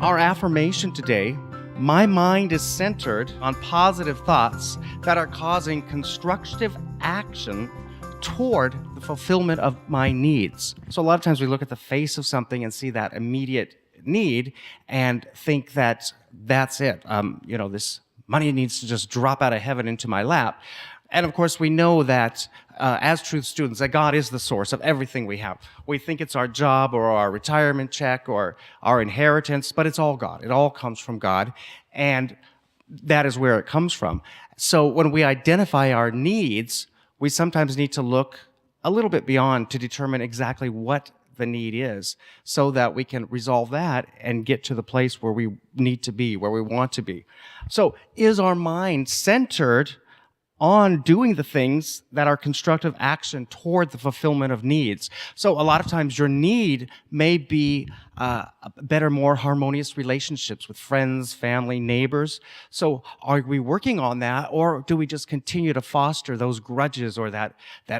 Our affirmation today: my mind is centered on positive thoughts that are causing constructive action toward the fulfillment of my needs. So a lot of times we look at the face of something and see that immediate need and think that that's it. This money needs to just drop out of heaven into my lap. And of course, we know that as truth students, that God is the source of everything we have. We think it's our job or our retirement check or our inheritance, but it's all God. It all comes from God, and that is where it comes from. So when we identify our needs, we sometimes need to look a little bit beyond to determine exactly what the need is so that we can resolve that and get to the place where we need to be, where we want to be. So is our mind centered on doing the things that are constructive action toward the fulfillment of needs? So a lot of times your need may be better, more harmonious relationships with friends, family, neighbors. So are we working on that, or do we just continue to foster those grudges or that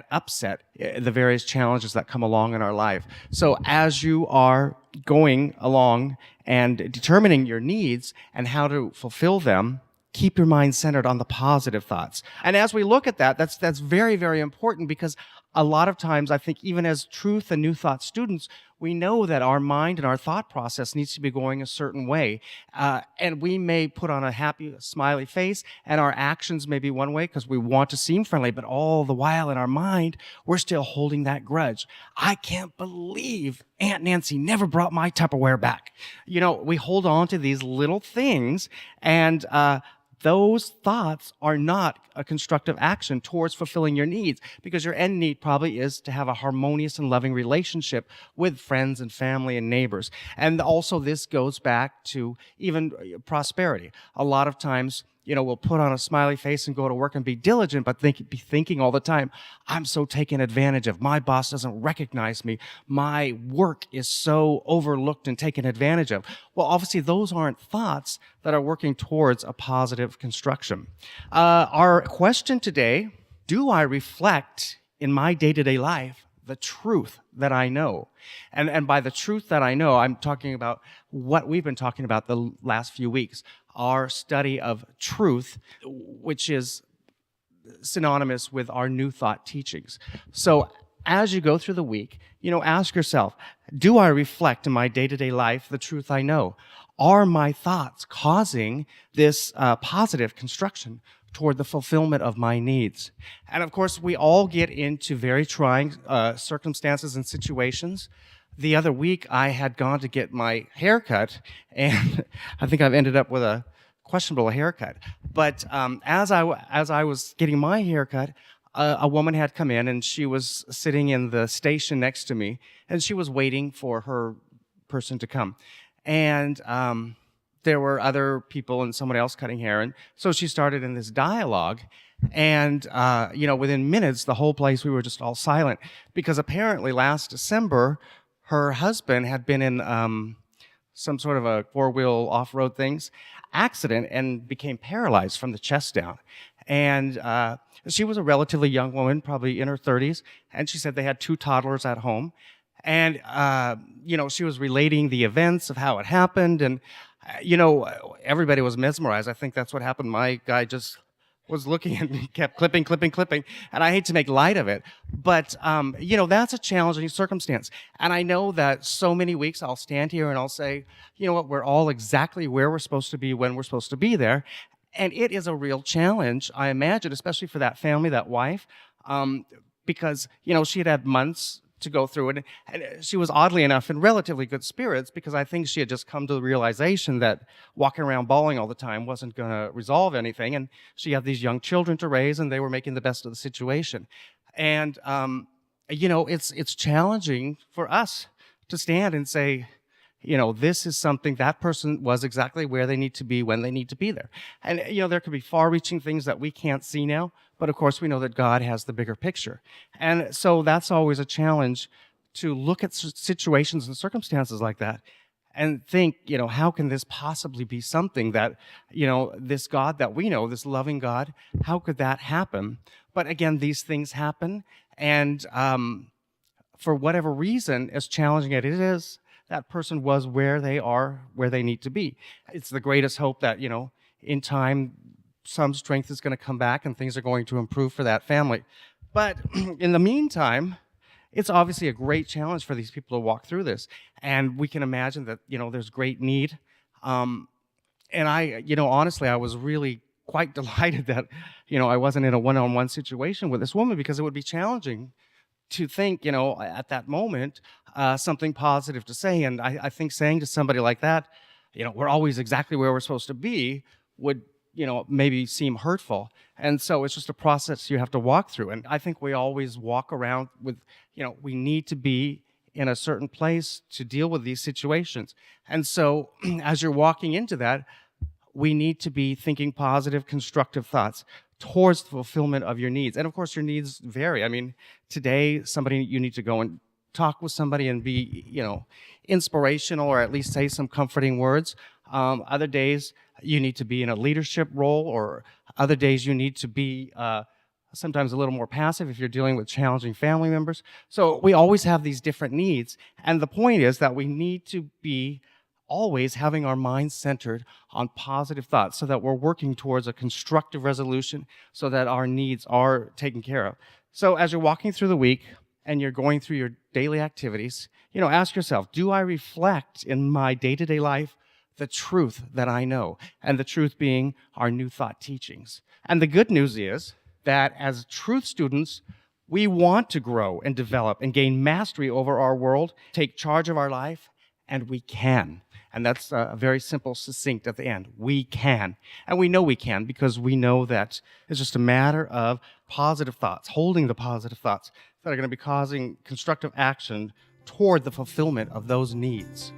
upset, the various challenges that come along in our life? So as you are going along and determining your needs and how to fulfill them, keep your mind centered on the positive thoughts. And as we look at that, that's very, very important, because a lot of times, I think even as truth and new thought students, we know that our mind and our thought process needs to be going a certain way. And we may put on a happy, smiley face, and our actions may be one way because we want to seem friendly, but all the while in our mind, we're still holding that grudge. I can't believe Aunt Nancy never brought my Tupperware back. We hold on to these little things, and those thoughts are not a constructive action towards fulfilling your needs, because your end need probably is to have a harmonious and loving relationship with friends and family and neighbors. And also this goes back to even prosperity. A lot of times, we'll put on a smiley face and go to work and be diligent, but be thinking all the time, I'm so taken advantage of. My boss doesn't recognize me. My work is so overlooked and taken advantage of. Well, obviously, those aren't thoughts that are working towards a positive construction. Our question today: do I reflect in my day-to-day life the truth that I know? And by the truth that I know, I'm talking about what we've been talking about the last few weeks, our study of truth, which is synonymous with our new thought teachings. So as you go through the week, ask yourself, do I reflect in my day-to-day life the truth I know? Are my thoughts causing this positive construction toward the fulfillment of my needs? And of course, we all get into very trying circumstances and situations. The other week, I had gone to get my hair cut, and I think I've ended up with a questionable haircut. But as I was getting my haircut, a woman had come in, and she was sitting in the station next to me, and she was waiting for her person to come. And there were other people and someone else cutting hair, and so she started in this dialogue. And within minutes, the whole place, we were just all silent, because apparently last December, her husband had been in some sort of a four-wheel off-road accident and became paralyzed from the chest down. And she was a relatively young woman, probably in her 30s, and she said they had 2 toddlers at home. And, she was relating the events of how it happened, and, everybody was mesmerized. I think that's what happened. My guy just was looking and he kept clipping, and I hate to make light of it, but, that's a challenging circumstance. And I know that so many weeks I'll stand here and I'll say, you know what, we're all exactly where we're supposed to be when we're supposed to be there. And it is a real challenge, I imagine, especially for that family, that wife, because, she had months to go through it. And she was, oddly enough, in relatively good spirits, because I think she had just come to the realization that walking around bawling all the time wasn't going to resolve anything. And she had these young children to raise, and they were making the best of the situation. And, it's challenging for us to stand and say, this is something, that person was exactly where they need to be when they need to be there. And, there could be far-reaching things that we can't see now, but of course we know that God has the bigger picture. And so that's always a challenge, to look at situations and circumstances like that and think, how can this possibly be something that, this God that we know, this loving God, how could that happen? But again, these things happen, and for whatever reason, as challenging as it is, that person was where they are, where they need to be. It's the greatest hope that, in time, some strength is going to come back and things are going to improve for that family. But in the meantime, it's obviously a great challenge for these people to walk through this. And we can imagine that, there's great need. And honestly, I was really quite delighted that, I wasn't in a one-on-one situation with this woman, because it would be challenging to think, at that moment, something positive to say. And I think saying to somebody like that, we're always exactly where we're supposed to be, would, maybe seem hurtful. And so it's just a process you have to walk through. And I think we always walk around with, we need to be in a certain place to deal with these situations. And so as you're walking into that, we need to be thinking positive, constructive thoughts towards the fulfillment of your needs. And of course, your needs vary. I mean, today, you need to go and talk with somebody and be, inspirational, or at least say some comforting words. Other days, you need to be in a leadership role, or other days you need to be sometimes a little more passive if you're dealing with challenging family members. So we always have these different needs. And the point is that we need to be always having our minds centered on positive thoughts, so that we're working towards a constructive resolution, so that our needs are taken care of. So as you're walking through the week and you're going through your daily activities, ask yourself, do I reflect in my day-to-day life the truth that I know? And the truth being our New Thought teachings. And the good news is that as truth students, we want to grow and develop and gain mastery over our world, take charge of our life, and we can. And that's a very simple, succinct at the end. We can. And we know we can, because we know that it's just a matter of positive thoughts, holding the positive thoughts that are going to be causing constructive action toward the fulfillment of those needs.